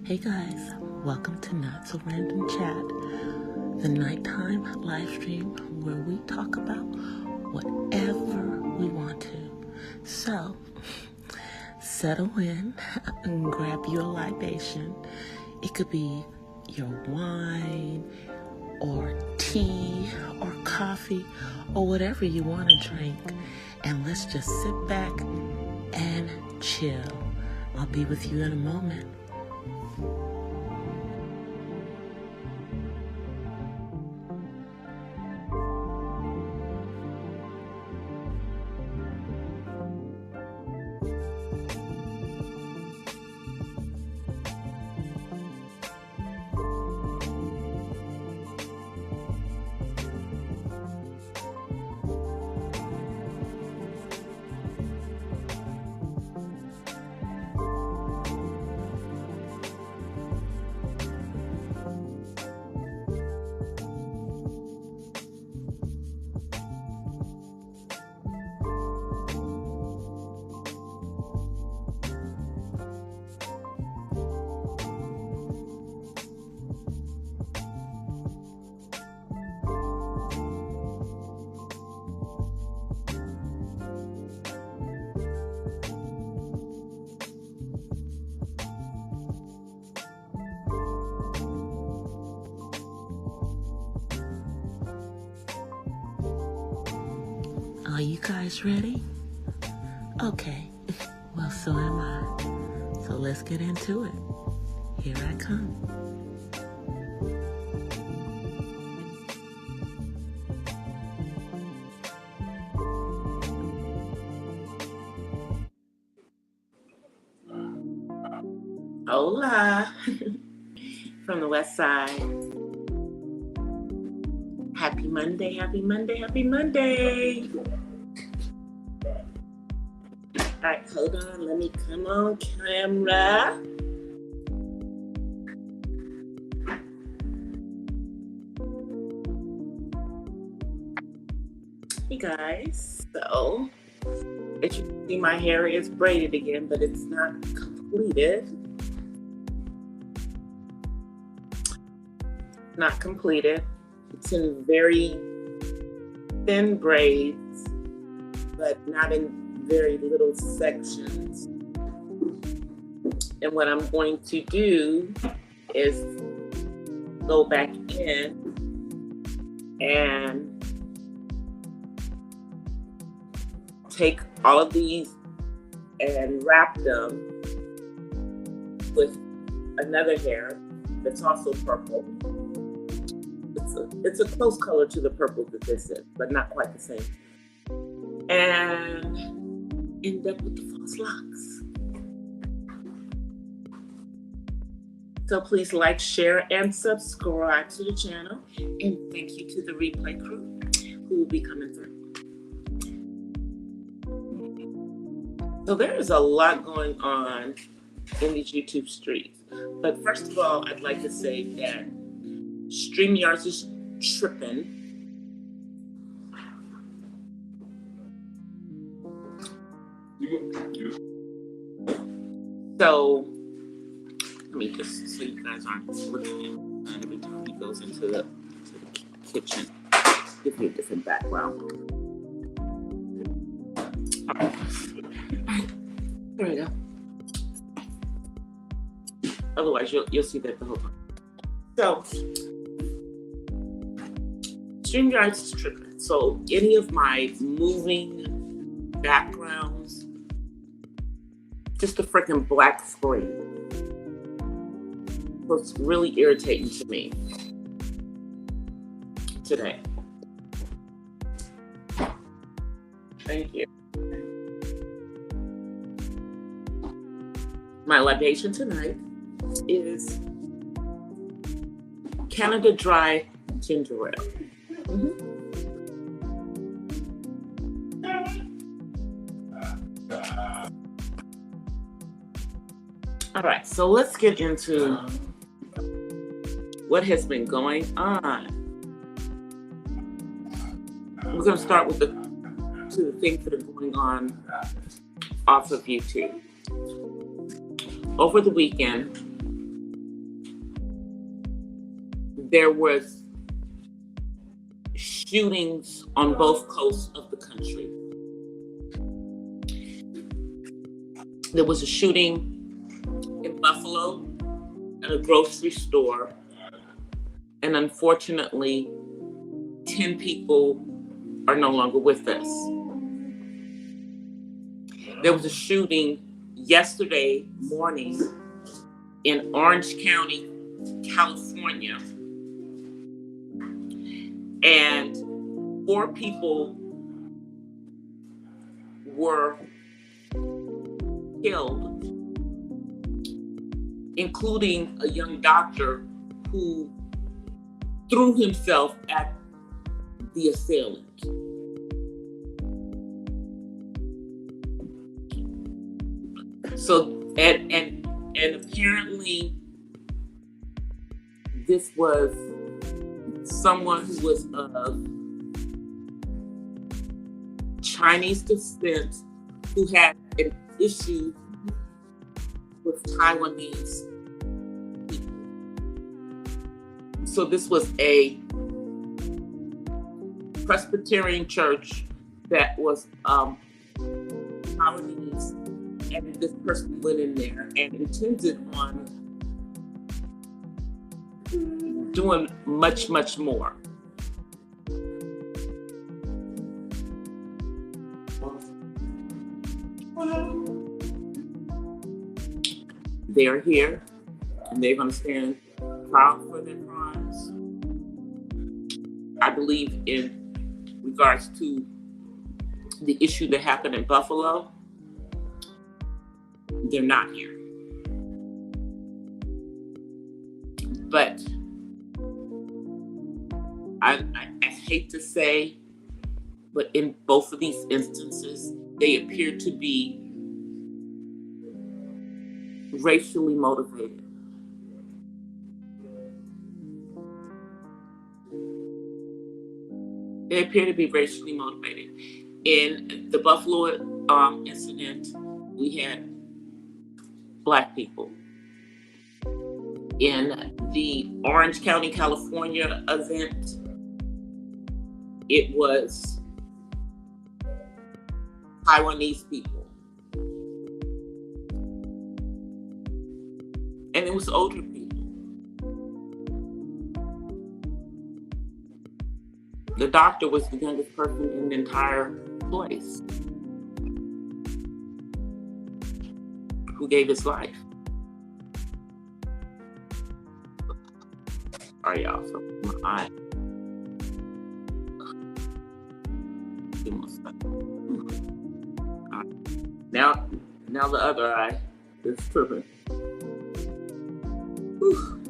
Hey guys, welcome to Not So Random Chat, the nighttime live stream where we talk about whatever we want to. So, settle in and grab your libation. It could be your wine or tea or coffee or whatever you want to drink. And let's just sit back and chill. I'll be with you in a moment. Are you guys ready? Okay, well, so am I. So let's get into it. Here I come. Hola, from the west side. Happy Monday, happy Monday, happy Monday. All right, hold on, let me come on camera. Hey guys, so as you can see, my hair is braided again, but it's not completed. Not completed. It's in very thin braids, but not in very little sections. And what I'm going to do is go back in and take all of these and wrap them with another hair that's also purple. It's a close color to the purple that this is, but not quite the same. And end up with the false locks. So please like, share, and subscribe to the channel. And thank you to the replay crew who will be coming through. So there is a lot going on in these YouTube streets. But first of all, I'd like to say that StreamYard is tripping. So let me just so you guys aren't looking at every time he goes into the kitchen. Give you a different background. All right. There we go. Otherwise, you'll see that the whole time. So StreamYard's is tripping. So any of my moving backgrounds, just a freaking black screen. So it's really irritating to me today. Thank you. My libation tonight is Canada Dry ginger ale. All right, so let's get into what has been going on. We're going to start with the things that are going on off of YouTube. Over the weekend, there was shootings on both coasts of the country. There was a shooting in Buffalo at a grocery store, and unfortunately, 10 people are no longer with us. There was a shooting yesterday morning in Orange County, California, and 4 people were killed, including a young doctor who threw himself at the assailant. So, and apparently this was someone who was of Chinese descent who had an issue with Taiwanese people. So this was a Presbyterian church that was Taiwanese, and this person went in there and intended on doing much, much more. They're here and they're going to stand trial for their crimes. I believe in regards to the issue that happened in Buffalo, they're not here. But I hate to say, but in both of these instances, they appear to be racially motivated. They appear to be racially motivated. In the Buffalo incident, we had Black people. In the Orange County, California event, it was Taiwanese people. And it was older people. The doctor was the youngest person in the entire place who gave his life. Sorry, y'all, so my eye. Now the other eye is tripping. Whew.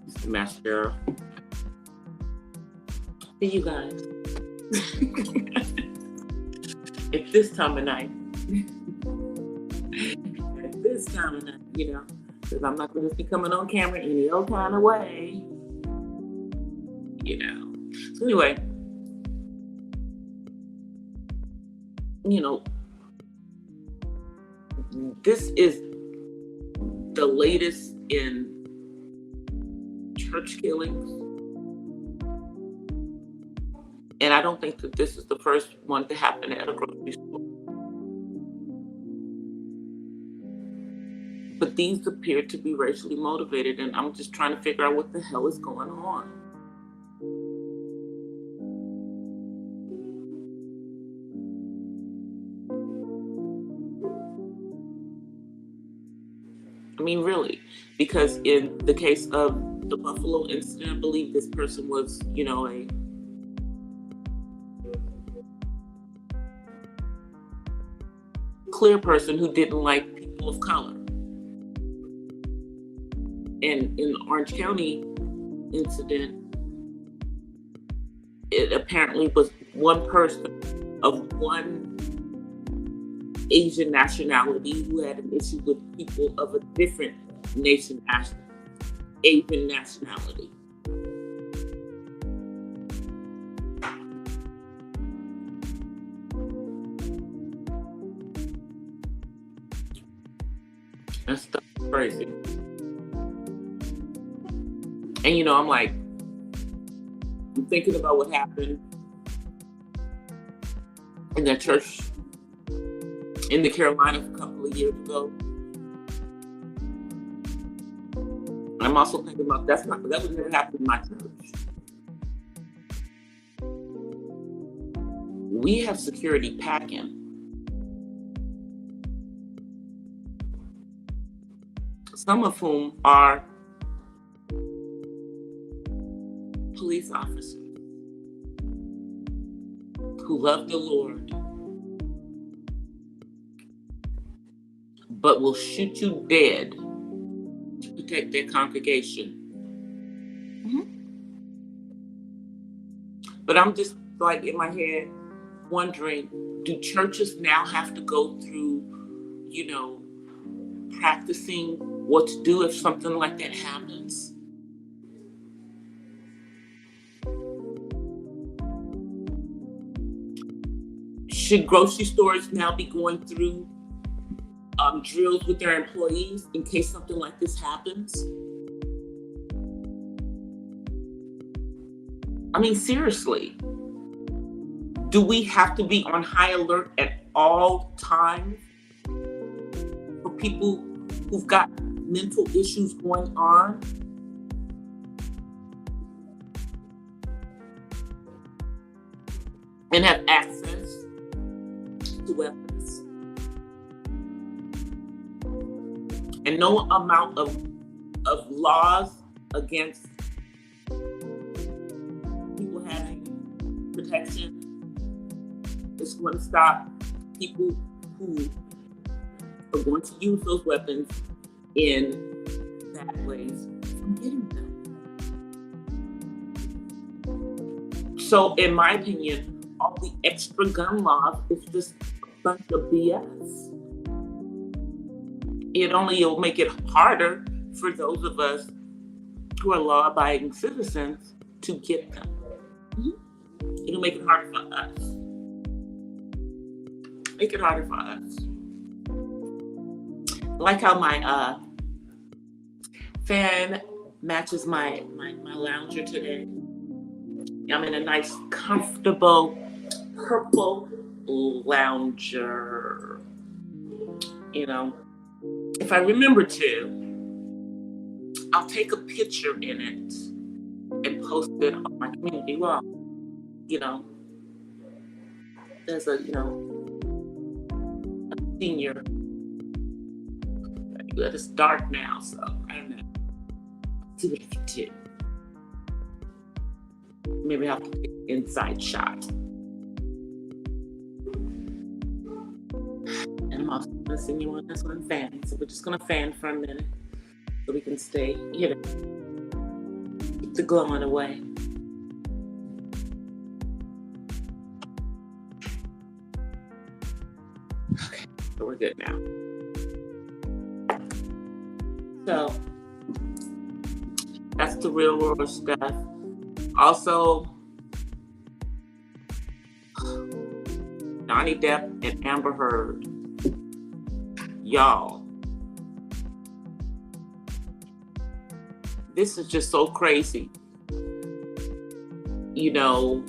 It's the mascara. See you guys. It's this time of night. At this time of night, you know, because I'm not going to be coming on camera any old kind of way. You know. So anyway, you know, this is the latest in church killings. And I don't think that this is the first one to happen at a grocery store. But these appear to be racially motivated, and I'm just trying to figure out what the hell is going on. I mean, really, because in the case of the Buffalo incident, I believe this person was, you know, a clear person who didn't like people of color. And in the Orange County incident, it apparently was one person of one Asian nationality who had an issue with people of a different Asian nationality. That stuff is crazy. And, you know, I'm like, I'm thinking about what happened in that church in the Carolinas a couple of years ago. I'm also thinking about that would never happen in my church. We have security packing. Some of whom are police officers who love the Lord, but will shoot you dead to protect their congregation. But I'm just like in my head wondering, do churches now have to go through, you know, practicing what to do if something like that happens? Should grocery stores now be going through drills with their employees in case something like this happens? I mean, seriously, do we have to be on high alert at all times for people who've got mental issues going on? And have access to weapons? And no amount of laws against people having protection is going to stop people who are going to use those weapons in bad ways from getting them. So, in my opinion, all the extra gun laws is just a bunch of BS. It only will make it harder for those of us who are law-abiding citizens to get them. It'll make it harder for us. Make it harder for us. I like how my fan matches my lounger today. I'm in a nice, comfortable purple lounger. You know, if I remember to, I'll take a picture in it and post it on my community wall. You know, there's a senior. But it's dark now, so I don't know. See what I can do. Maybe I'll take an inside shot. And I'm also going to send you one that's on fan. So we're just going to fan for a minute so we can stay, keep the glowing away. Okay, so we're good now. So that's the real world stuff. Also, Johnny Depp and Amber Heard. Y'all, this is just so crazy. You know,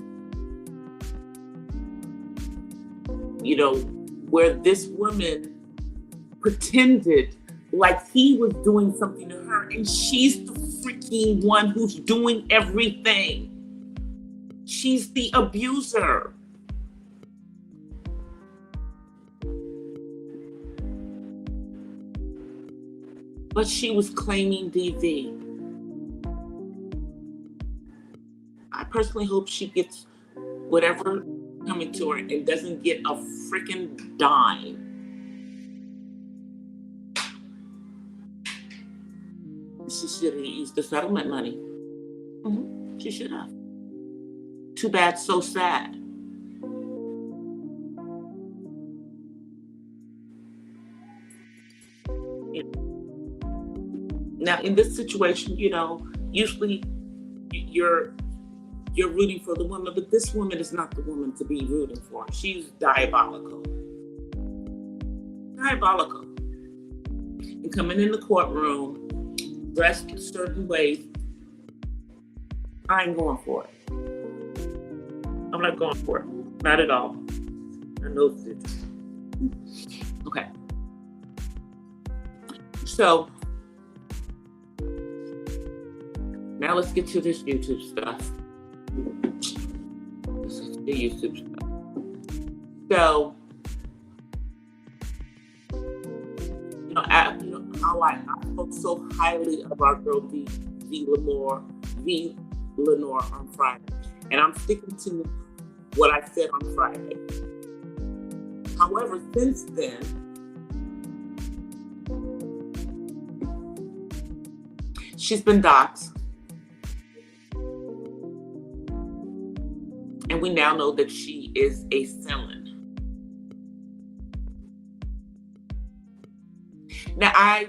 where this woman pretended like he was doing something to her, and she's the freaking one who's doing everything. She's the abuser. But she was claiming DV. I personally hope she gets whatever coming to her and doesn't get a freaking dime. She should have used the settlement money. She should have. Too bad, so sad. Now, in this situation, usually you're rooting for the woman, but this woman is not the woman to be rooting for. She's diabolical. Diabolical. and coming in the courtroom dressed a certain way, I ain't going for it. I'm not going for it. Not at all. I know this. Okay. So now let's get to this YouTube stuff. This is the YouTube stuff. So, how I spoke so highly of our girl V Lenore on Friday, and I'm sticking to what I said on Friday. However, since then, she's been doxxed. And we now know that she is a felon. Now, I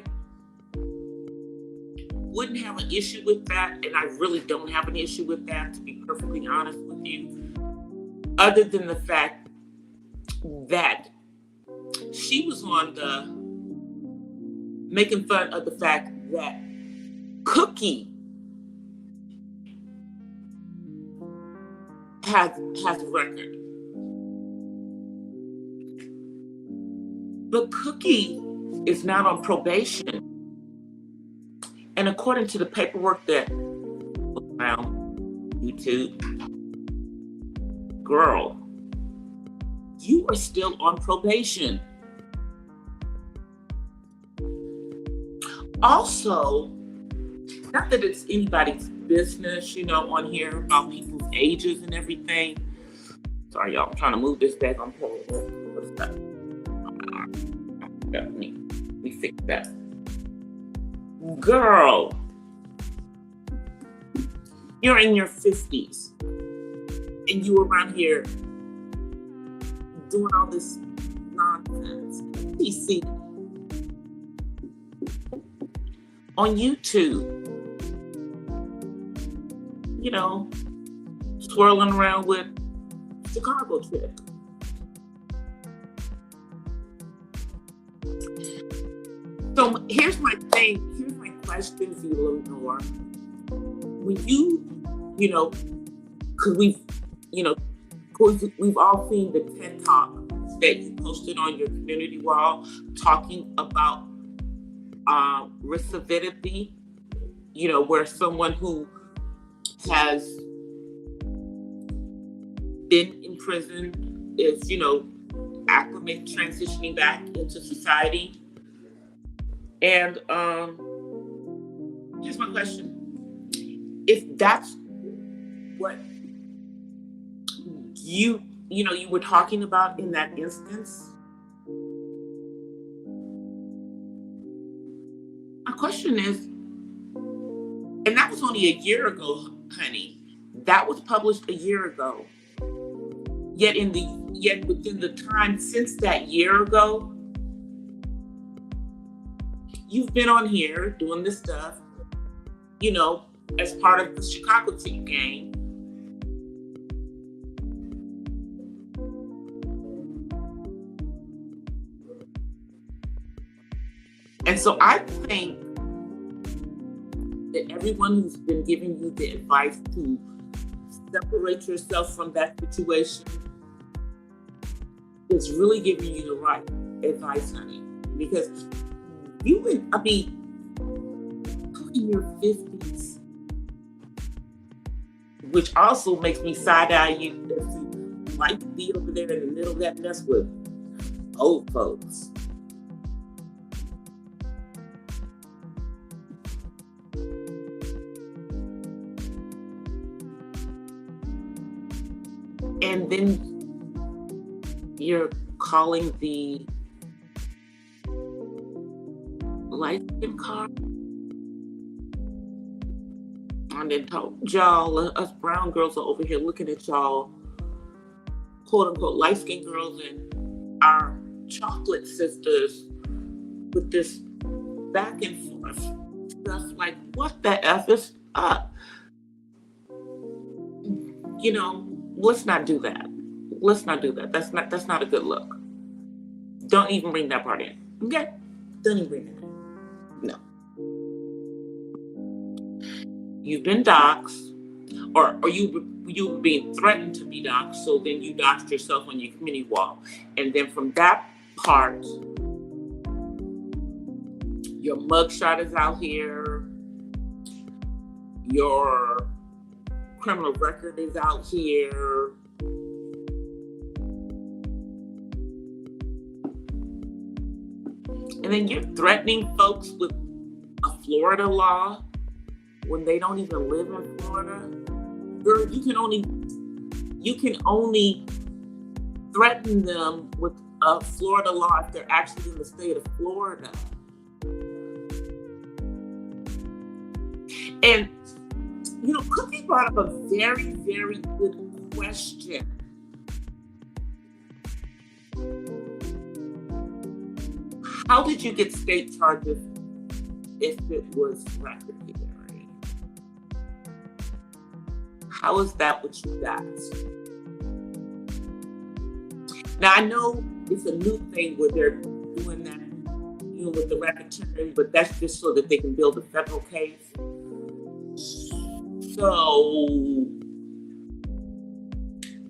wouldn't have an issue with that, and I really don't have an issue with that, to be perfectly honest with you, other than the fact that she was on the making fun of the fact that Cookie has a record. But Cookie is not on probation. And according to the paperwork that was around YouTube, girl, you are still on probation. Also, not that it's anybody's business, on here about people's ages and everything. Sorry, y'all. I'm trying to move this back on pole. What's that? Let me fix that. Girl, you're in your 50s and you around here doing all this nonsense. PC on YouTube, swirling around with Chicago chick. So here's my question for you, Lenore. When because we've all seen the TED Talk that you posted on your community wall talking about recidivity, where someone who has been in prison is, transitioning back into society. And here's my question. If that's what you were talking about in that instance, my question is, and that was only a year ago, honey. That was published a year ago. Yet within the time since that year ago, you've been on here doing this stuff, as part of the Chicago team game. And so I think that everyone who's been giving you the advice to separate yourself from that situation is really giving you the right advice, honey. Because you're in your 50s, which also makes me side-eye you that you like to be over there in the middle of that mess with old folks. And then you're calling the light-skin card. And then y'all, us brown girls are over here looking at y'all, quote-unquote, light-skinned girls and our chocolate sisters with this back and forth stuff. Like, what the F is up? Let's not do that. Let's not do that. That's not a good look. Don't even bring that part in. Okay? Don't even bring it in. you've been doxxed, or you were being threatened to be doxxed, so then you doxed yourself on your community wall. And then from that part, your mugshot is out here, your criminal record is out here. And then you're threatening folks with a Florida law when they don't even live in Florida. Girl, you can only threaten them with a Florida law if they're actually in the state of Florida. And, Cookie brought up a very, very good question. How did you get state charges if it was racketeering? How is that what you got? Now, I know it's a new thing where they're doing that, with the racketeering, but that's just so that they can build a federal case. So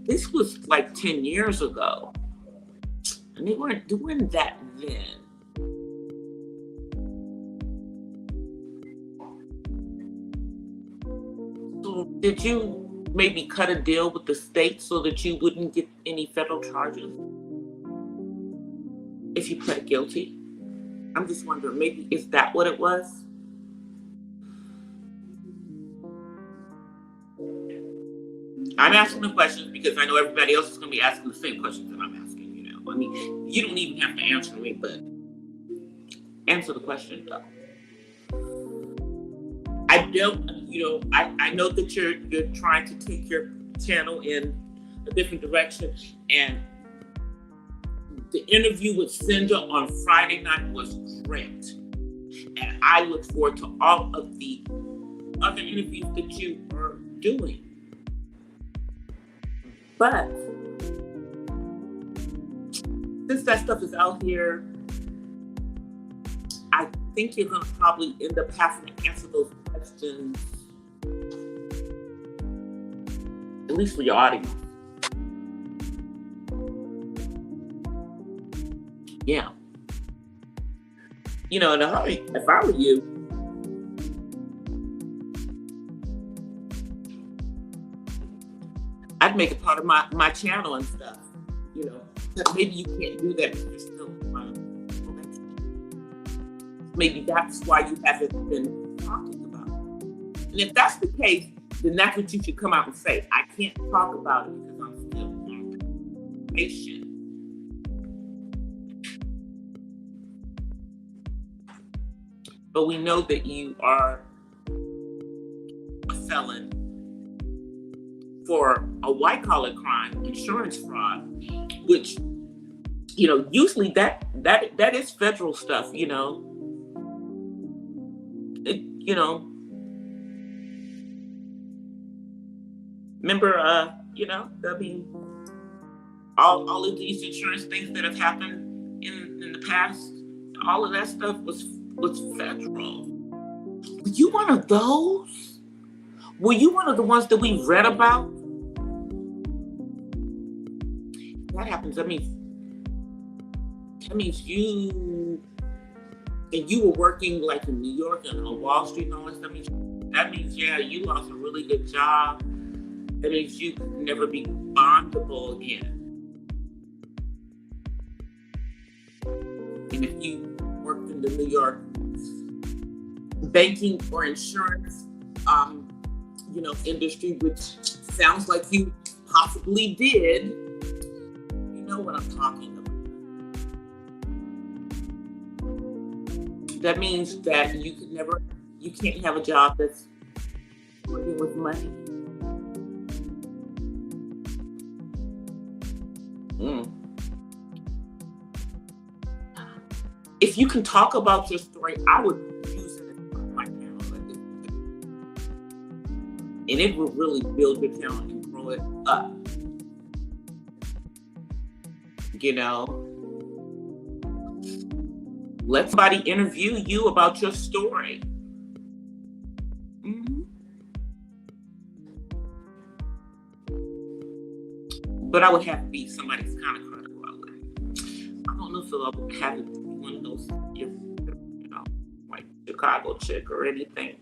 this was like 10 years ago, and they weren't doing that then. So did you maybe cut a deal with the state so that you wouldn't get any federal charges if you pled guilty? I'm just wondering, maybe is that what it was? I'm asking the questions because I know everybody else is going to be asking the same questions that I'm asking, I mean, you don't even have to answer me, but answer the question, though. I don't, I know that you're trying to take your channel in a different direction, and the interview with Cinda on Friday night was great. And I look forward to all of the other interviews that you are doing. But since that stuff is out here, I think you're going to probably end up having to answer those questions, at least for your audience. Yeah. In a hurry, if I were you, I'd make it part of my channel and stuff, But maybe you can't do that because you're still on election. Maybe that's why you haven't been talking about it. And if that's the case, then that's what you should come out and say. I can't talk about it because I'm still on probation. But we know that you are a felon for a white-collar crime, insurance fraud, which, usually that is federal stuff, Remember, all of these insurance things that have happened in the past, all of that stuff was federal. Were you one of those? Were you one of the ones that we read about? That happens. That means you were working like in New York and on Wall Street and all that stuff. That means you lost a really good job. That means you could never be bondable again. And if you worked in the New York banking or insurance, industry, which sounds like you possibly did, you know what I'm talking about. That means that you can't have a job that's working with money. If you can talk about your story, I would use it as my channel. And it will really build your channel and grow it up. Let somebody interview you about your story. but I would have to be somebody who's kind of credible. I don't know if I'll have to be one of those, like Chicago chick or anything.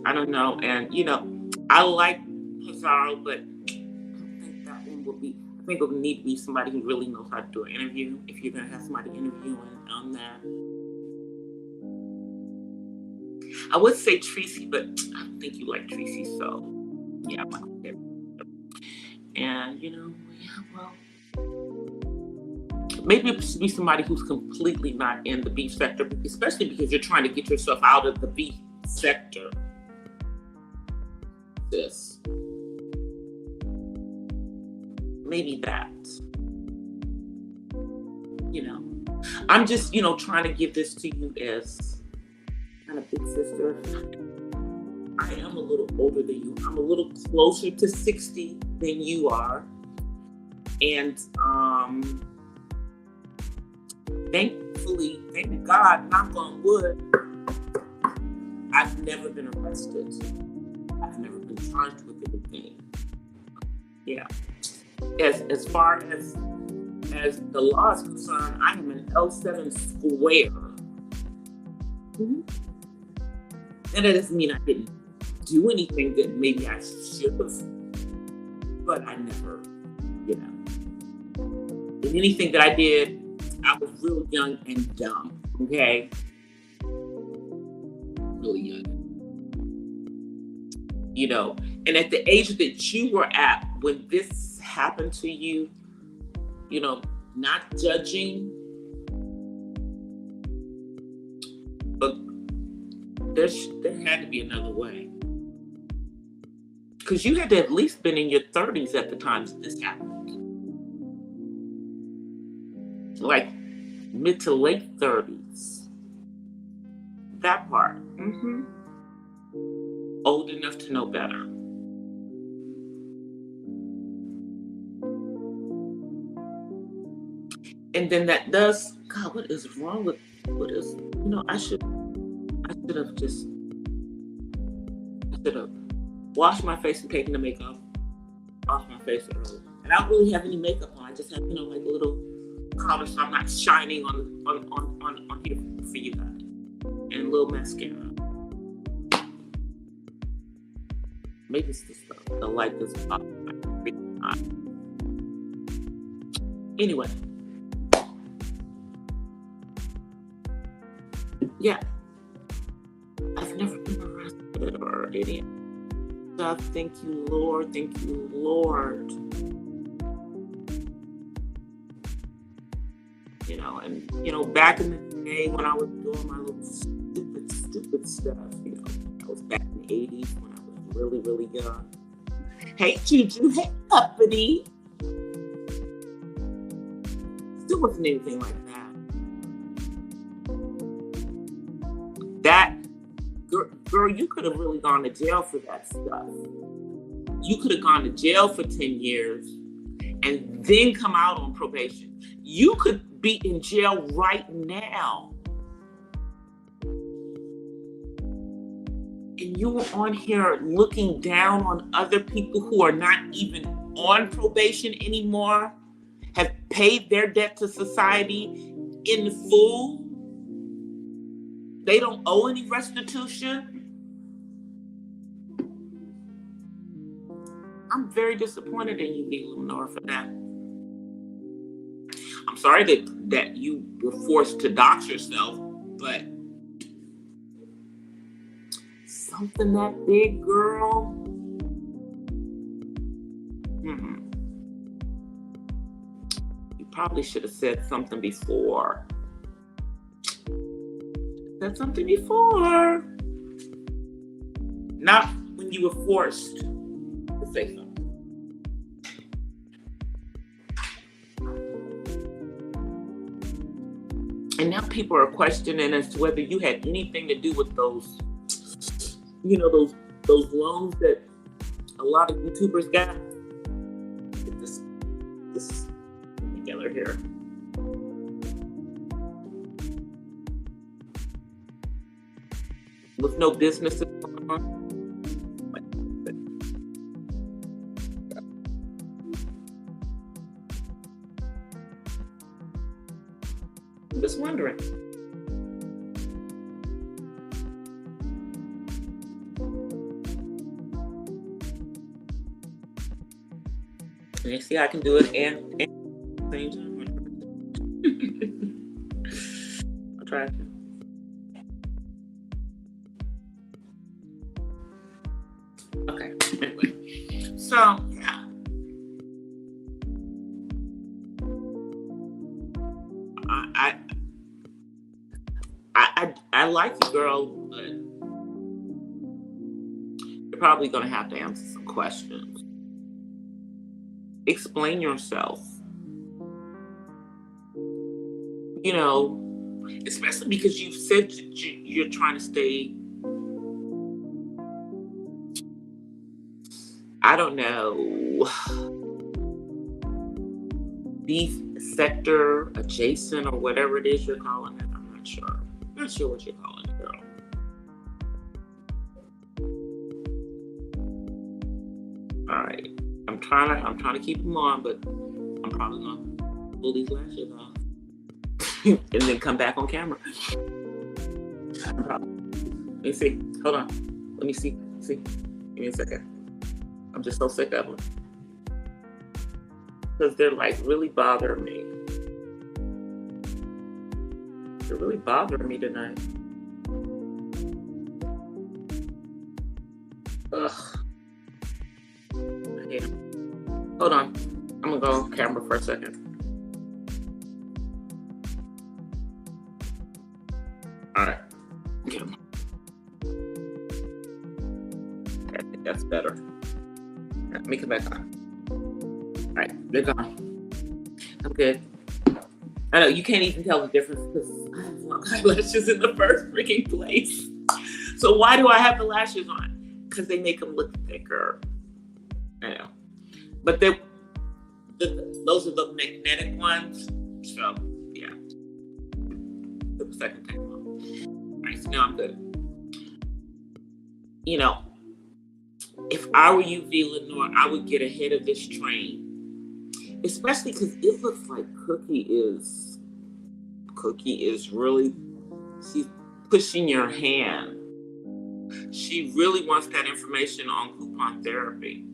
I don't know. And, I like Pizarro, but I don't think that one will be. I think it would need to be somebody who really knows how to do an interview if you're going to have somebody interviewing on that. I would say Tracy, but I don't think you like Tracy, so yeah, I'm not gonna get it. And well, maybe it should be somebody who's completely not in the beef sector, especially because you're trying to get yourself out of the beef sector. Maybe that. I'm just, trying to give this to you as kind of big sister. I am a little older than you. I'm a little closer to 60 than you are. And thankfully, thank God, knock on wood, I've never been arrested. I've never been charged with anything. Yeah. As far as the law is concerned, I am an L7 square. Mm-hmm. And that doesn't mean I didn't do anything that maybe I should have, but I never, And anything that I did, I was real young and dumb, okay? Really young. And at the age that you were at when this happened to you, not judging, but there had to be another way. Because you had to at least been in your 30s at the time this happened. Like mid to late 30s. That part. Mm-hmm. Old enough to know better. And then that does, God, what is wrong with, I should have washed my face and taken the makeup off my face early. And I don't really have any makeup on. I just have, like a little color so I'm not shining on here for you guys. And a little mascara. Maybe it's the light that's up. Anyway. Yeah. I've never been arrested or any stuff. Thank you, Lord. Thank you, Lord. And, back in the day when I was doing my little stupid stuff, I was back in the 80s when I was really, really young. Hey, Juju. Hey, Uppity. Still wasn't anything like that. That, girl, you could have really gone to jail for that stuff. You could have gone to jail for 10 years and then come out on probation. You could be in jail right now. And you were on here looking down on other people who are not even on probation anymore, have paid their debt to society in full. They don't owe any restitution. I'm very disappointed in you, Lee Lenore, for that. I'm sorry that you were forced to dox yourself, but something that big, girl. You probably should have said something before. Said something before. Not when you were forced to say something. And now people are questioning as to whether you had anything to do with those, those loans that a lot of YouTubers got. Get this together here. With no businesses going on. Just wondering. And you see, I can do it and same time. I'll try it. Okay. Anyway, so yeah. I like you, girl, but you're probably gonna have to answer some questions. Explain yourself. You know, especially because you've said you're trying to stay, I don't know, beef sector adjacent or whatever it is you're calling it. I'm not sure. Not sure what you're calling it, girl. All right. I'm trying to keep them on, but I'm probably gonna pull these lashes off and then come back on camera. Let me see. Hold on. Let me see. Give me a second. I'm just so sick of them because they're like really bothering me. They're really bothering me tonight. Ugh. Yeah. Hold on. I'm gonna go on camera for a second. All right. Get them. Okay, I think that's better. All right, let me come back on. All right, they're gone. I'm good. I know you can't even tell the difference because I have long eyelashes in the first freaking place. So why do I have the lashes on? Because they make them look thicker. I know. But those are the magnetic ones. So, yeah. The second time on. All right, so now I'm good. You know, if I were you, V. Lenore, I would get ahead of this train. Especially because it looks like Cookie is really, she's pushing your hand. She really wants that information on coupon therapy.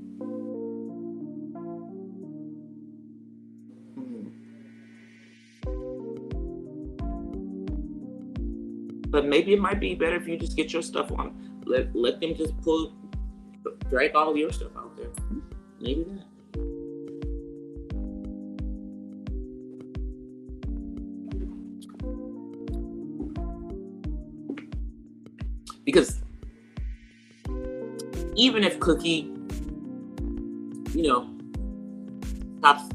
But maybe it might be better if you just get your stuff on. Let them just drag all of your stuff out there. Maybe that. Because even if Cookie, stops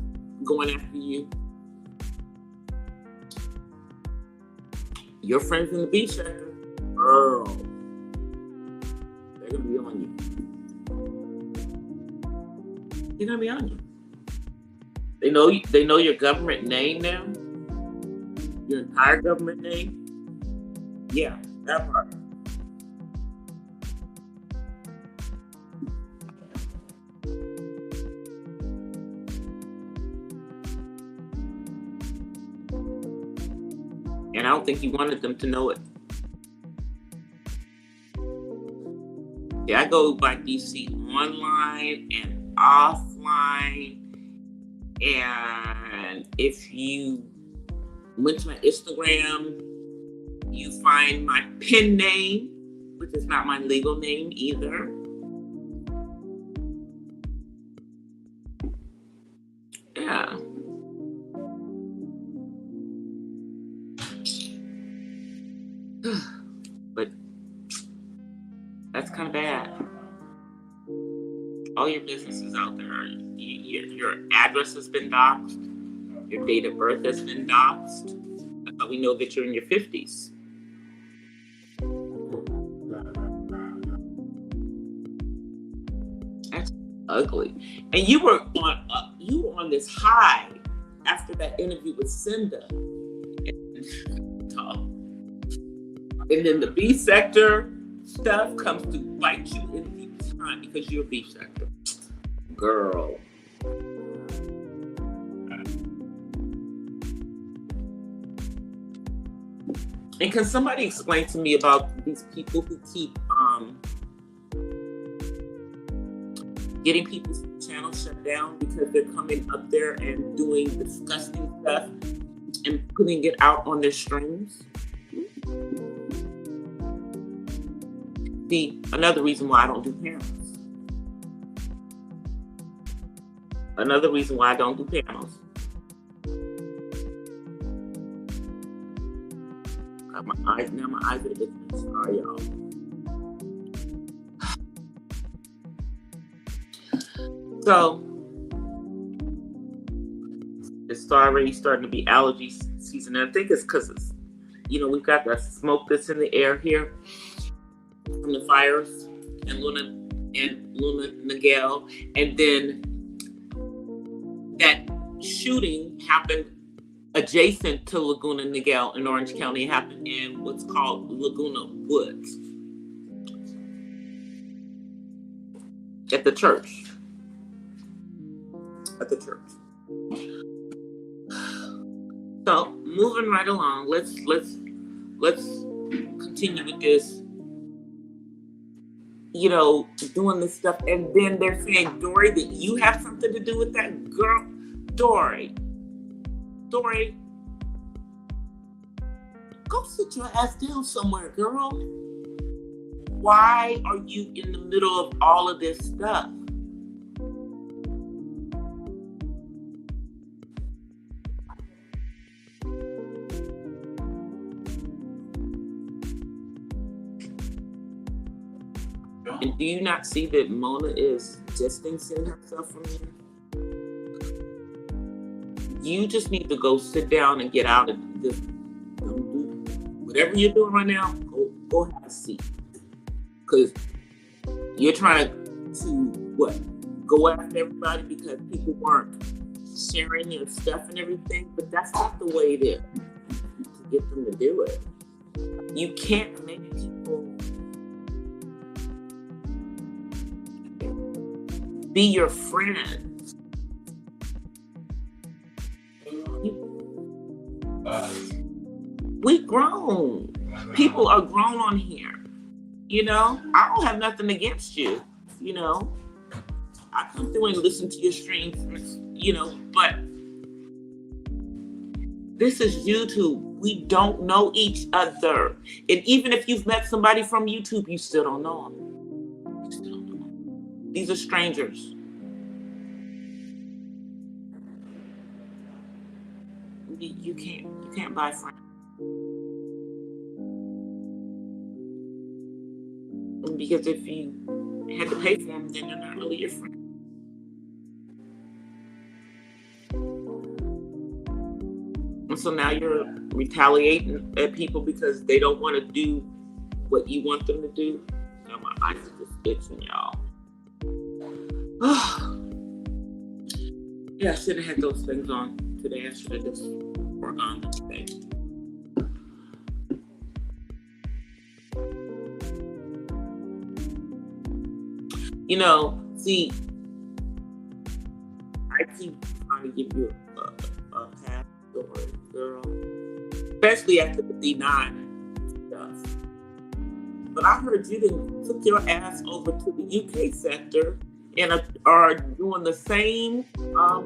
going after you, your friends in the beach sector, girl, they're gonna be on you. They're gonna be on you. They know your government name now. Your entire government name. Yeah, that part. And I don't think he wanted them to know it. Yeah, I go by DC online and offline. And if you went to my Instagram, you find my pen name, which is not my legal name either. Yeah. But that's kind of bad. All your business is out there. Your address has been doxed. Your date of birth has been doxed. That's how we know that you're in your 50s. That's ugly. And you were on this high after that interview with Cinda. And then the B sector stuff comes to bite you in the time because you're a B sector. Girl. And can somebody explain to me about these people who keep getting people's channels shut down because they're coming up there and doing disgusting stuff and putting it out on their streams? See, another reason why I don't do panels. Another reason why I don't do panels. Got my eyes now. My eyes are itching. Sorry, y'all. So it's already starting to be allergy season, and I think it's because it's, we've got that smoke that's in the air here from the fires and Luna Niguel, and then that shooting happened adjacent to Laguna Niguel in Orange County. It happened in what's called Laguna Woods at the church. So moving right along, let's continue with this. Doing this stuff, and then they're saying, Dory, that you have something to do with that, girl. Dory, go sit your ass down somewhere, girl. Why are you in the middle of all of this stuff? And do you not see that Mona is distancing herself from you? You just need to go sit down and get out of this. Whatever you're doing right now, go have a seat. Because you're trying to, go after everybody because people weren't sharing your stuff and everything. But that's not the way to get them to do it. You can't make people be your friend. We grown. People are grown on here. I don't have nothing against you. I come through and listen to your streams, but this is YouTube. We don't know each other. And even if you've met somebody from YouTube, you still don't know them. These are strangers. You can't buy friends. Because if you had to pay for them, then they're not really your friend. And so now you're retaliating at people because they don't want to do what you want them to do. Now my eyes are just itching, y'all. Yeah, I should have had those things on today. I should have just worked on them today. See, I keep trying to give you a pass story, girl. Especially after the D9 stuff. But I heard you took your ass over to the UK sector and are doing the same stuff.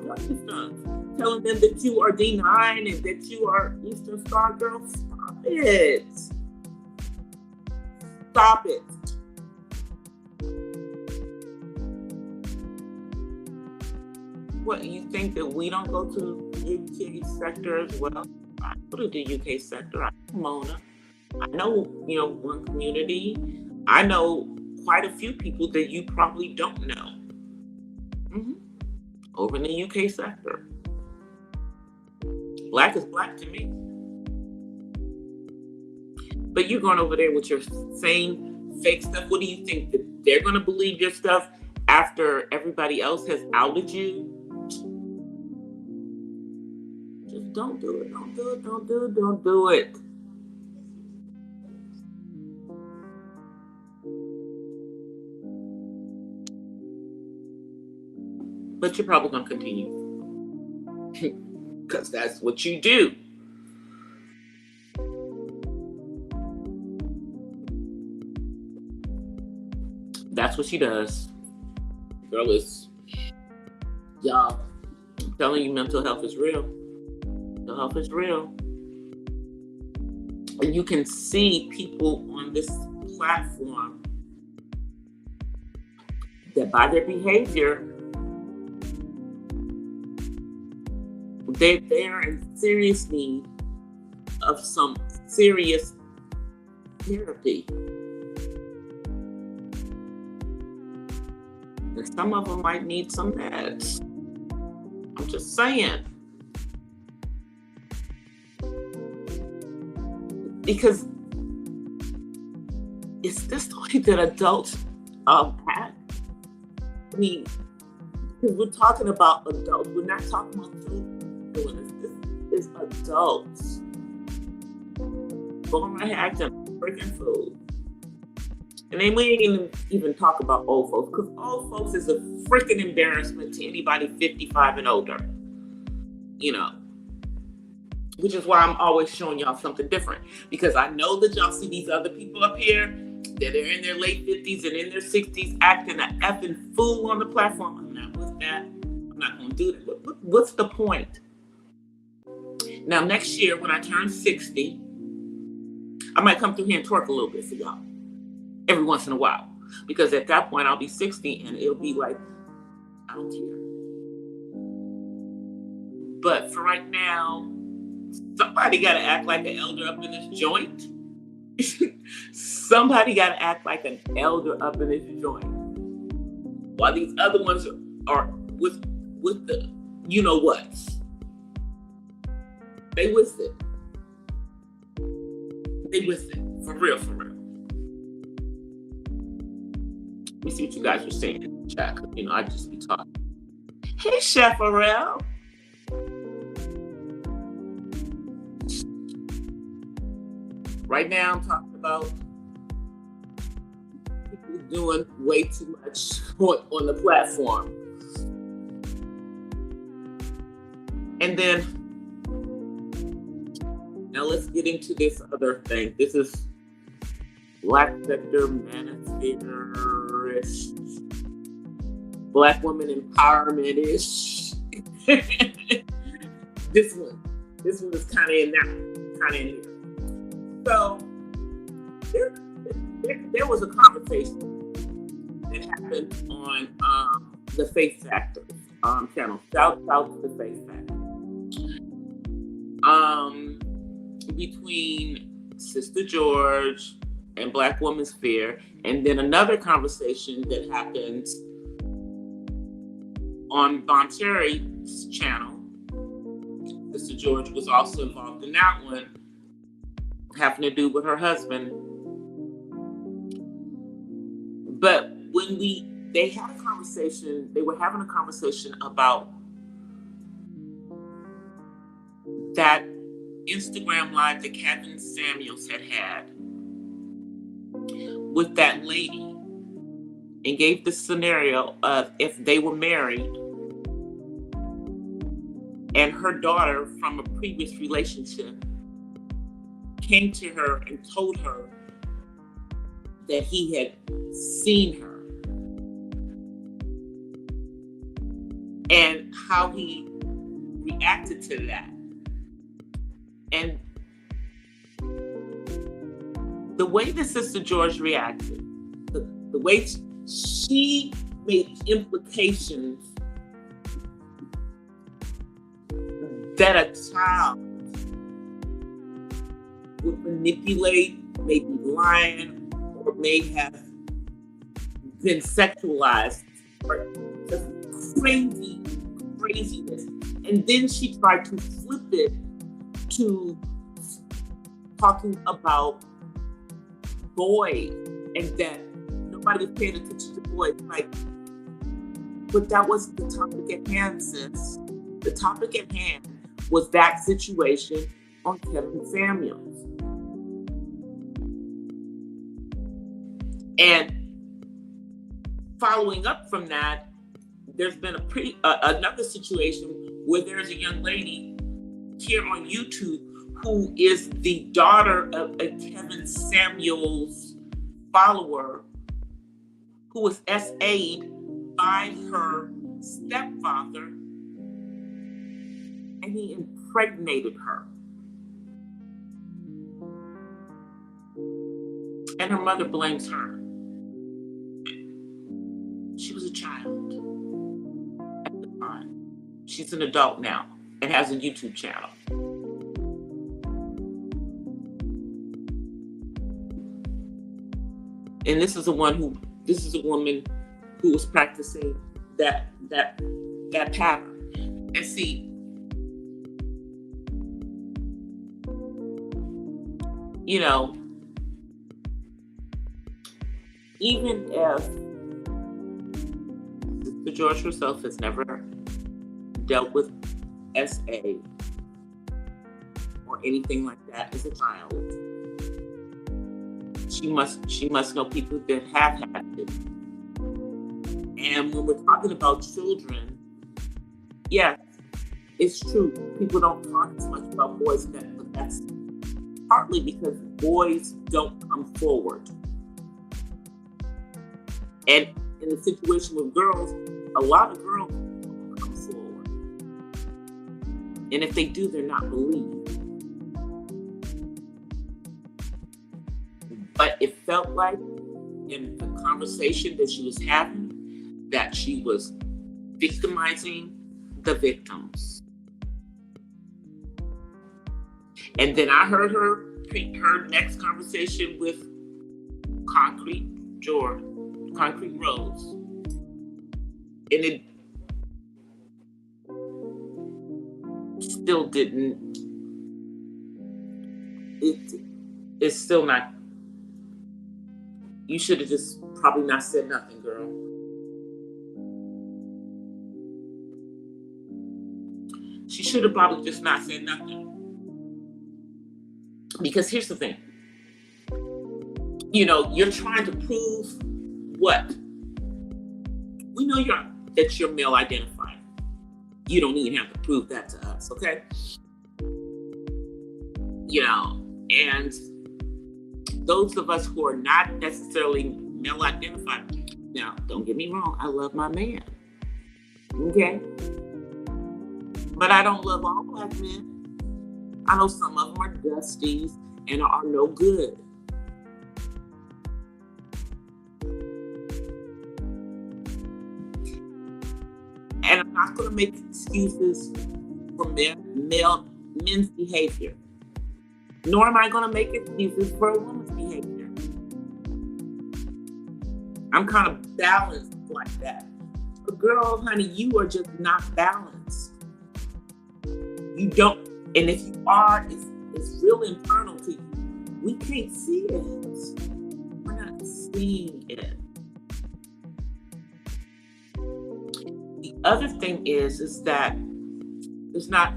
Telling them that you are D9 and that you are Eastern Star girl. Stop it. Stop it. What, you think that we don't go to the UK sector as well? I go to the UK sector. I know Mona. I know, one community. I know quite a few people that you probably don't know. Over in the UK sector. Black is black to me. But you're going over there with your same fake stuff. What do you think? That they're going to believe your stuff after everybody else has outed you? Just don't do it. Don't do it. Don't do it. Don't do it. But you're probably going to continue. Because that's what you do. that's what she does. Girl is, y'all, I'm telling you, mental health is real. Mental health is real. And you can see people on this platform that by their behavior, they're in serious need of some serious therapy. And some of them might need some meds. I'm just saying. Because is this the way that adults act? I mean, because we're talking about adults. We're not talking about children doing this. This is adults going around here acting freaking fool. And then we ain't even talk about old folks, because old folks is a freaking embarrassment to anybody 55 and older. You know, which is why I'm always showing y'all something different, because I know that y'all see these other people up here that are in their late 50s and in their 60s acting an effing fool on the platform. I'm not with that. I'm not going to do that. What's the point? Now, next year when I turn 60, I might come through here and twerk a little bit for y'all every once in a while, because at that point I'll be 60 and it'll be like, I don't care. But for right now, somebody got to act like an elder up in this joint. Somebody got to act like an elder up in this joint, while these other ones are with the you know what. They with it. They with it. For real, for real. Let me see what you guys are saying in the chat. You know, I just be talking. Hey, Chef Arel. Right now, I'm talking about people doing way too much on the platform. And then, now let's get into this other thing. This is Black sector manosphere-ish, Black woman empowerment-ish. This one is kind of in here. So there was a conversation that happened on the Faith Factor channel. Shout out to the Faith Factor. Between Sister George and Black Women's Fear, and then another conversation that happened on Von Terry's channel. Sister George was also involved in that one, having to do with her husband. But when they had a conversation, they were having a conversation about that Instagram Live that Kevin Samuels had with that lady, and gave the scenario of if they were married and her daughter from a previous relationship came to her and told her that he had seen her, and how he reacted to that. And the way that Sister George reacted, the way she made implications that a child would manipulate, may be lying, or may have been sexualized, or just craziness. And then she tried to flip it to talking about boys, and that nobody was paying attention to boys. Like, but that wasn't the topic at hand, sis. The topic at hand was that situation on Kevin Samuels. And following up from that, there's been another situation where there's a young lady here on YouTube who is the daughter of a Kevin Samuels follower, who was SA'd by her stepfather, and he impregnated her. And her mother blames her. She was a child at the time. She's an adult now and has a YouTube channel. And this is a woman who was practicing that pattern. And see, you know, even if Sister George herself has never dealt with SA or anything like that as a child, she must know people that have had it. And when we're talking about children, yes, it's true. People don't talk as much about boys, but that's partly because boys don't come forward. And in the situation with girls, a lot of girls don't come forward. And if they do, they're not believed. But it felt like in the conversation that she was having that she was victimizing the victims. And then I heard her next conversation with Concrete Rose. And it still didn't, it's still not, you should have just probably not said nothing, girl. She should have probably just not said nothing. Because here's the thing. You know, you're trying to prove what? We know that you're male identified. You don't even have to prove that to us, okay? You know, and those of us who are not necessarily male identified, now, don't get me wrong, I love my man, okay? But I don't love all black men. I know some of them are dusties and are no good. And I'm not going to make excuses for men's behavior. Nor am I going to make excuses for a woman's behavior. I'm kind of balanced like that. But girl, honey, you are just not balanced. You don't, and if you are, it's real internal to you. We can't see it. We're not seeing it. The other thing is that there's not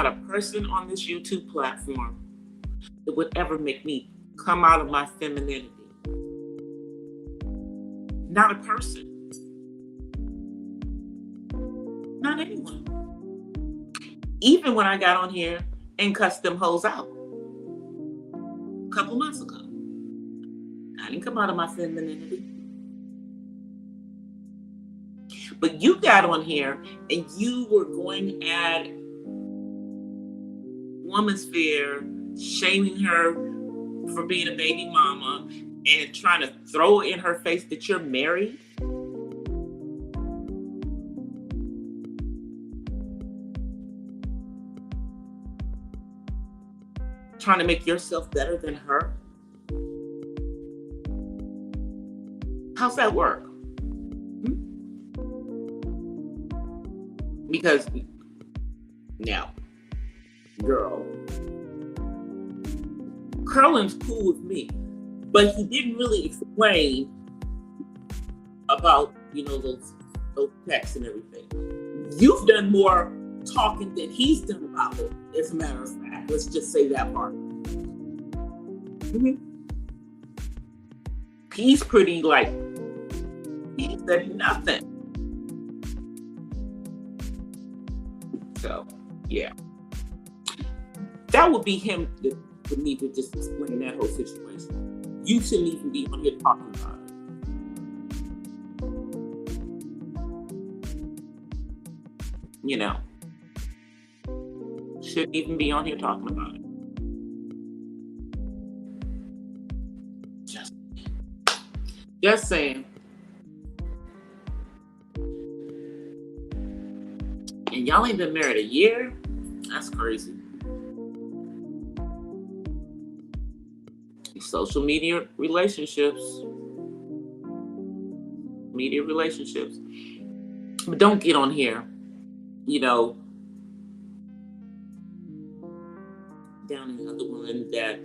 a person on this YouTube platform that would ever make me come out of my femininity. Not a person. Not anyone. Even when I got on here and cussed them hoes out a couple months ago, I didn't come out of my femininity. But you got on here and you were going at Woman's Fair, shaming her for being a baby mama and trying to throw it in her face that you're married. Trying to make yourself better than her. How's that work? Because now, girl, Curlin's cool with me, but he didn't really explain about, those texts and everything. You've done more talking than he's done about it, as a matter of fact. Let's just say that part. He's pretty he said nothing. So, yeah. That would be him for me to just explain that whole situation. You shouldn't even be on here talking about it. you know, shouldn't even be on here talking about it. Just saying. And y'all ain't been married a year? That's crazy. Social media relationships. But don't get on here, you know, down in the other women that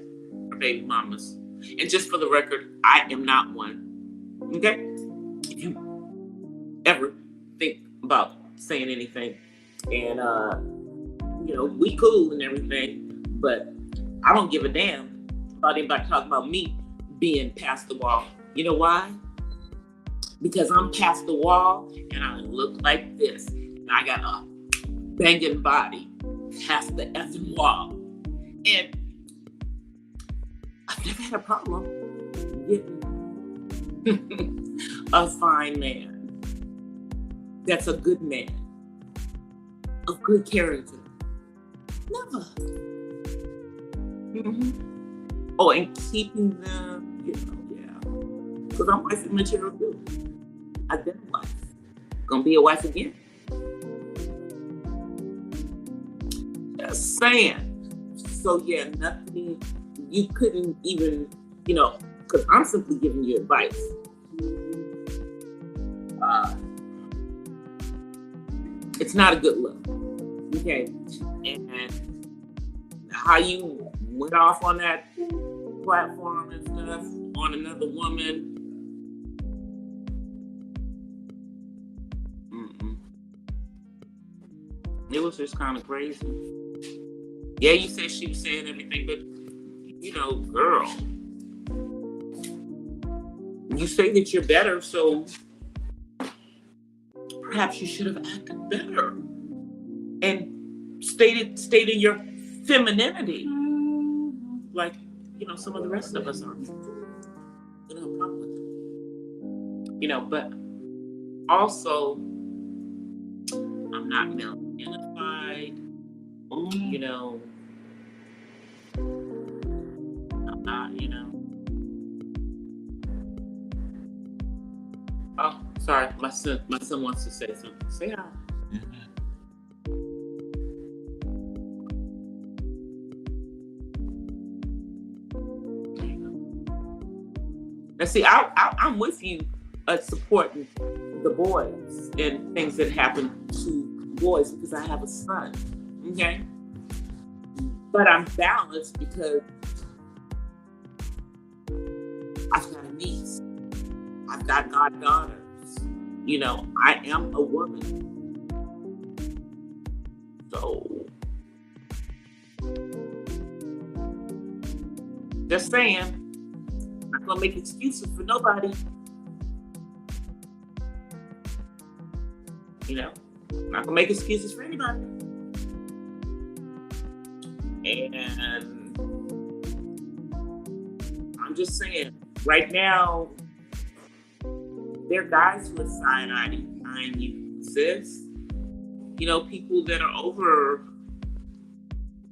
are baby mamas. And just for the record, I am not one. Okay? If you ever think about saying anything, and you know, we cool and everything, but I don't give a damn about anybody talking about me being past the wall. You know why? Because I'm past the wall and I look like this. And I got a banging body past the effing wall. And I've never had a problem getting a fine man that's a good man, of good character. Never. Mm-hmm. Oh, and keeping them, you know, yeah. Because I'm wife material too. I've been a wife. Gonna be a wife again. Just saying. So yeah, nothing, you couldn't even, you know, because I'm simply giving you advice. It's not a good look. Okay. And how you went off on that platform and stuff on another woman. It was just kind of crazy. Yeah, you said she was saying everything, but you know, girl, you say that you're better, so perhaps you should have acted better and stated your femininity, like, you know, some of the rest of us are. You know, problem with it. You know, but also, I'm not male identified. You know, I'm not, you know. Oh, sorry, my son wants to say something. Say hi. Now, see, I'm with you supporting the boys and things that happen to boys because I have a son, okay? But I'm balanced because I've got a niece. I've got goddaughters. You know, I am a woman. So, just saying, I'm not gonna make excuses for nobody. You know, I'm not gonna make excuses for anybody. And I'm just saying, right now, there are guys who are side-eyeing you, sis. You know, people that are over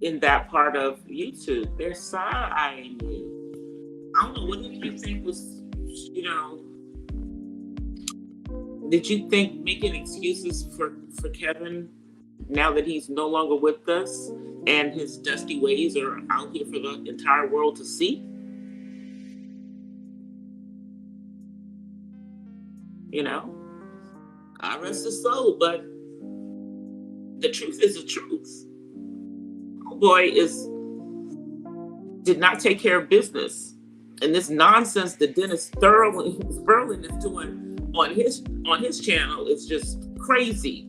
in that part of YouTube, they're side-eyeing you. I don't know, what did you think was, you know, did you think making excuses for Kevin now that he's no longer with us and his dusty ways are out here for the entire world to see? You know, God rest his soul, but the truth is the truth. Boy did not take care of business, and this nonsense that Dennis Sperling is doing on his channel is just crazy.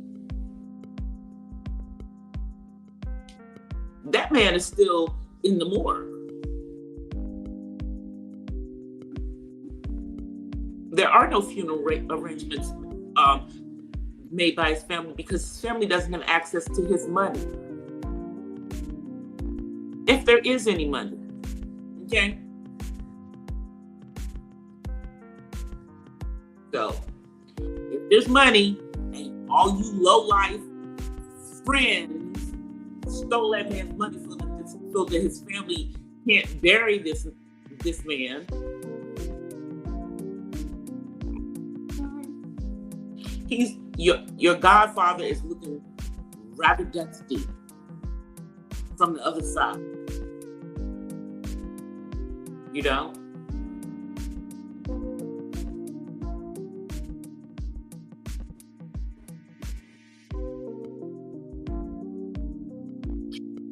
That man is still in the morgue. There are no funeral arrangements made by his family because his family doesn't have access to his money. If there is any money, okay? So, if there's money, and all you low-life friends stole that man's money so that his family can't bury this man. Your godfather is looking rather dusty from the other side. You know?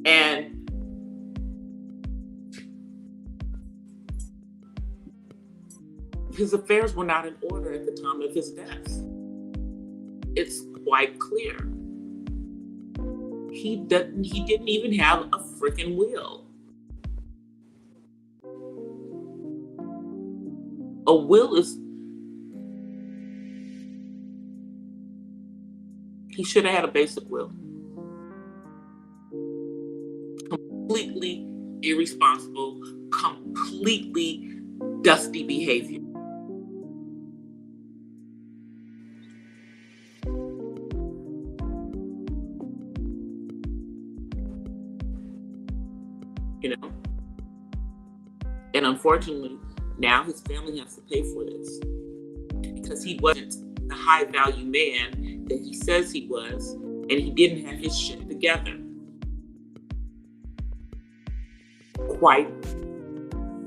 And his affairs were not in order at the time of his death. It's quite clear. He didn't even have a freaking will. A will is, he should have had a basic will. Completely irresponsible, completely dusty behavior. You know? And unfortunately, now his family has to pay for this because he wasn't the high value man that he says he was, and he didn't have his shit together. Quite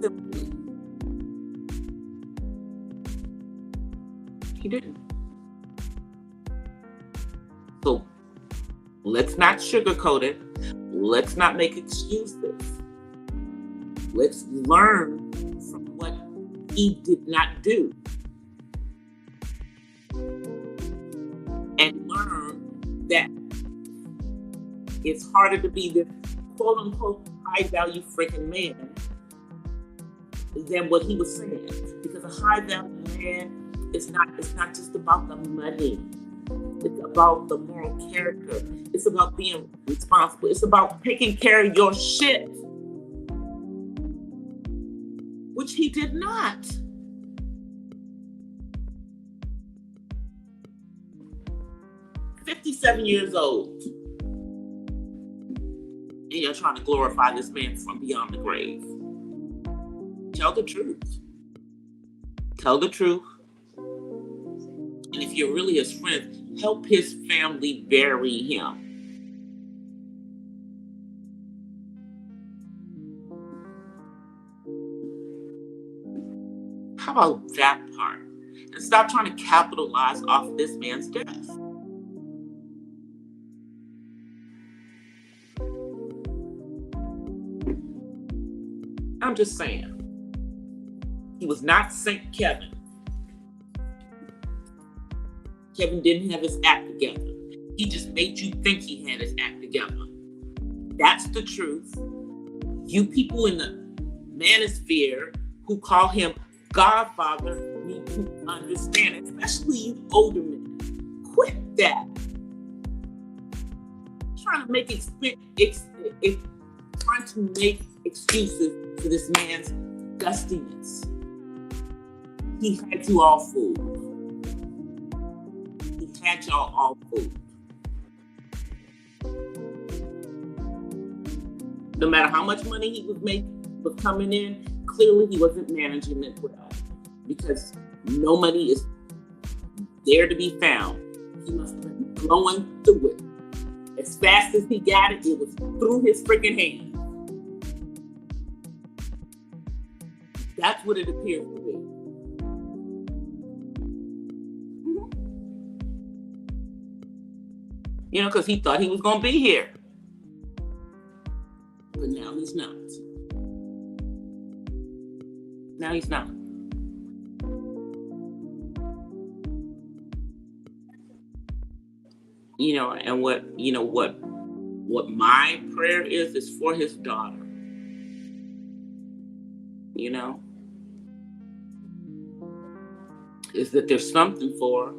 simply. He didn't. So let's not sugarcoat it. Let's not make excuses. Let's learn from what he did not do. And learn that it's harder to be this quote unquote high value freaking man than what he was saying. Because a high value man it's not just about the money. It's about the moral character. It's about being responsible. It's about taking care of your shit. Which he did not. "57 years old. And you're trying to glorify this man from beyond the grave. Tell the truth. Tell the truth. And if you're really his friend, help his family bury him. How about that part? And stop trying to capitalize off this man's death. I'm just saying. He was not Saint Kevin. Kevin didn't have his act together. He just made you think he had his act together. That's the truth. You people in the manosphere who call him Godfather need to understand, especially you older men. Quit that. Trying to make excuses for this man's dustiness. He had you all fooled. He had y'all all fooled. No matter how much money he was coming in, clearly he wasn't managing it well, because no money is there to be found. He must have been blowing through it. As fast as he got it, it was through his freaking hand. That's what it appears to be. You know, because he thought he was going to be here. But now he's not. Now he's not. You know, and what my prayer is for his daughter. You know, is that there's something for her.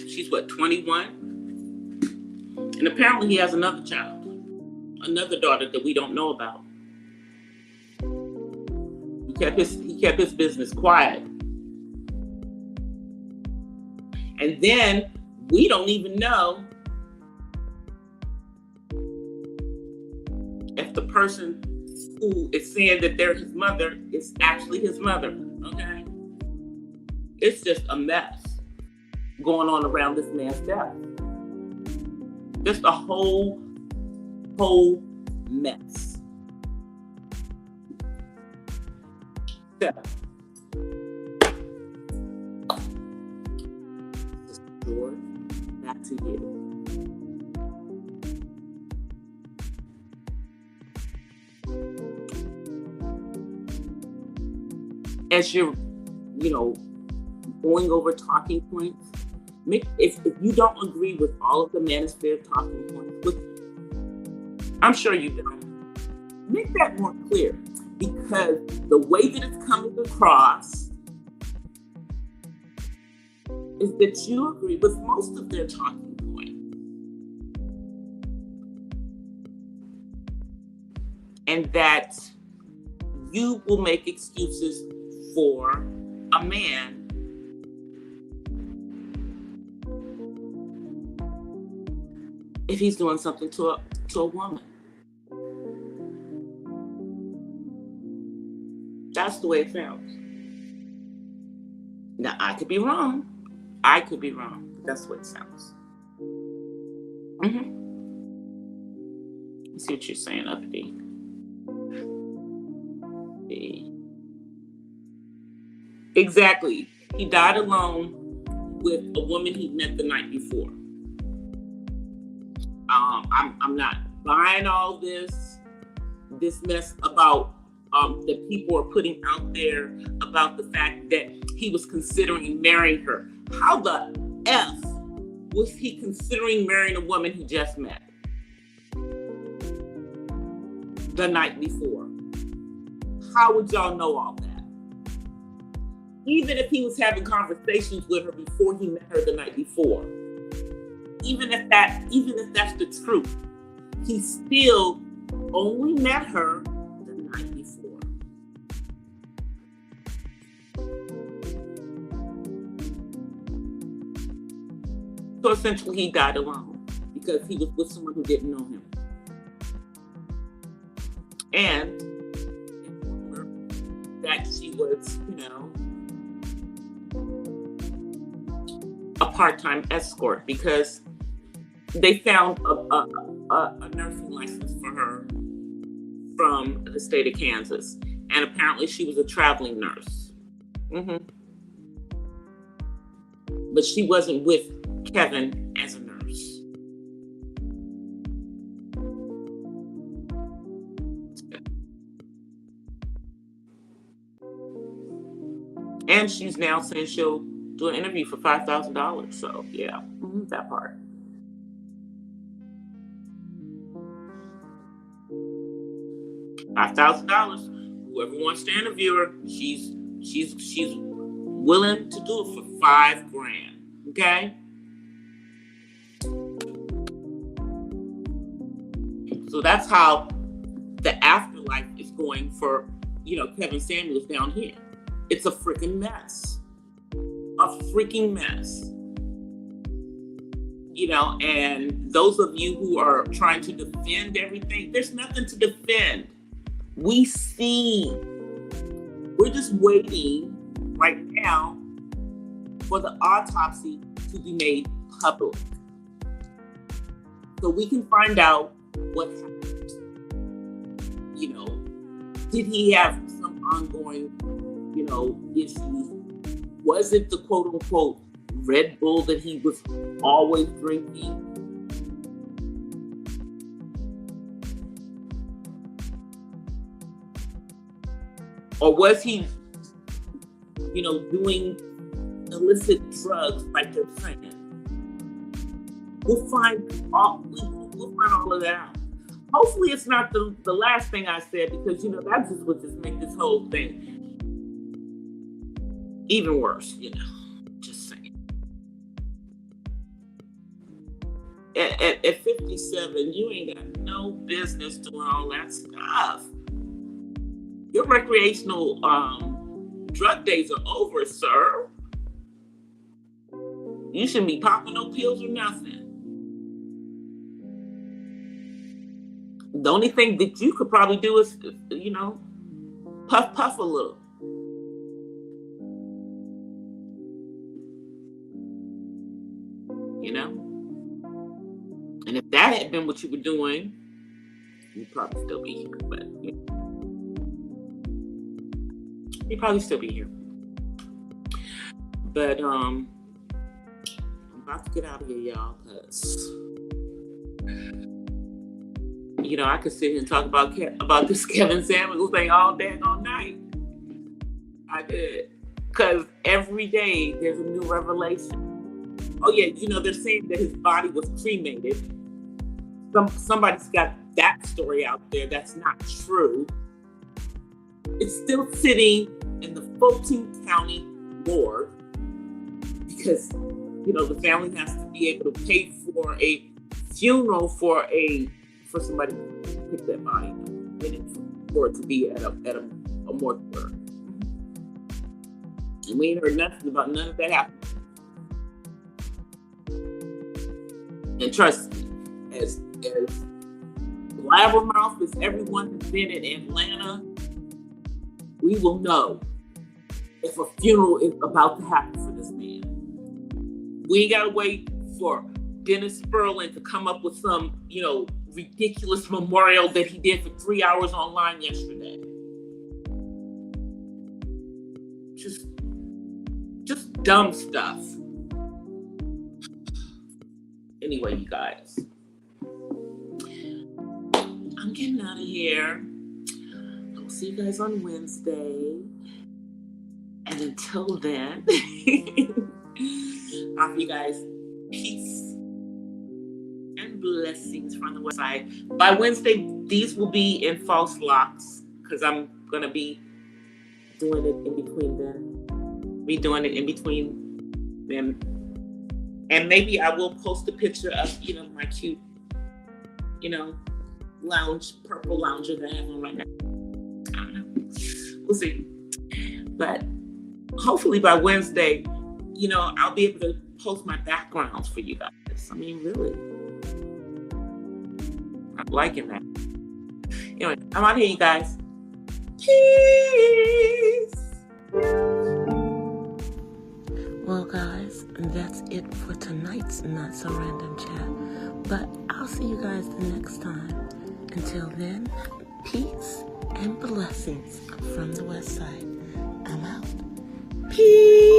She's 21? And apparently he has another child, another daughter that we don't know about. He kept his business quiet. And then we don't even know if the person who is saying that they're his mother is actually his mother. Okay? It's just a mess going on around this man's death. Just a whole mess. So, George, back to you. As you're, going over talking points, if you don't agree with all of the manosphere talking points, I'm sure you don't, make that more clear, because the way that it's coming across is that you agree with most of their talking points. And that you will make excuses for a man if he's doing something to a woman. That's the way it sounds. Now, I could be wrong. That's what it sounds. Let's see what you're saying, Uppity. Exactly. He died alone with a woman he met the night before. I'm not buying all this mess about that people are putting out there about the fact that he was considering marrying her. How the F was he considering marrying a woman he just met the night before? How would y'all know all that? Even if he was having conversations with her before he met her the night before, even if that's the truth, he still only met her the night before. So essentially, he died alone because he was with someone who didn't know him. And that she was, a part-time escort, because they found a nursing license for her from the state of Kansas. And apparently she was a traveling nurse. But she wasn't with Kevin as a nurse. And she's now saying she'll do an interview for $5,000. So yeah, that part. $5,000. Whoever wants to interview her, she's willing to do it for $5,000. Okay. So that's how the afterlife is going for, Kevin Samuels down here. It's a freaking mess. And those of you who are trying to defend everything, there's nothing to defend. We see. We're just waiting right now for the autopsy to be made public, so we can find out what happened. Did he have some ongoing, issues? Was it the quote unquote Red Bull that he was always drinking? Or was he, doing illicit drugs like they're saying? We'll find all of that out. Hopefully it's not the last thing I said, because, that just would just make this whole thing even worse, just saying. At 57, you ain't got no business doing all that stuff. Your recreational drug days are over, sir. You shouldn't be popping no pills or nothing. The only thing that you could probably do is, puff a little. And if that had been what you were doing, you'd probably still be here. But you'd probably still be here. But I'm about to get out of here, y'all, because I could sit here and talk about this Kevin Samuels thing all day and all night. I did, because every day there's a new revelation. Oh yeah, they're saying that his body was cremated. Somebody's got that story out there. That's not true. It's still sitting in the Fulton County morgue because the family has to be able to pay for a funeral for somebody to pick that body up and for it to be at a mortuary. And we ain't heard nothing about none of that happening. And trust me, as blabbermouth as everyone has been in Atlanta, we will know if a funeral is about to happen for this man. We ain't gotta wait for Dennis Sperling to come up with some, ridiculous memorial that he did for 3 hours online yesterday. Just dumb stuff. Anyway, you guys, I'm getting out of here. I'll see you guys on Wednesday. And until then, I hope you guys peace and blessings from the website. By Wednesday, these will be in false locks because I'm going to be doing it in between them. And maybe I will post a picture of, my cute, purple lounger that I have on right now. I don't know. We'll see. But hopefully by Wednesday, I'll be able to post my backgrounds for you guys. I mean, really. I'm liking that. Anyway, I'm out here, you guys. Peace. Well, guys, that's it for tonight's Not So Random Chat. But I'll see you guys the next time. Until then, peace and blessings from the West Side. I'm out. Peace.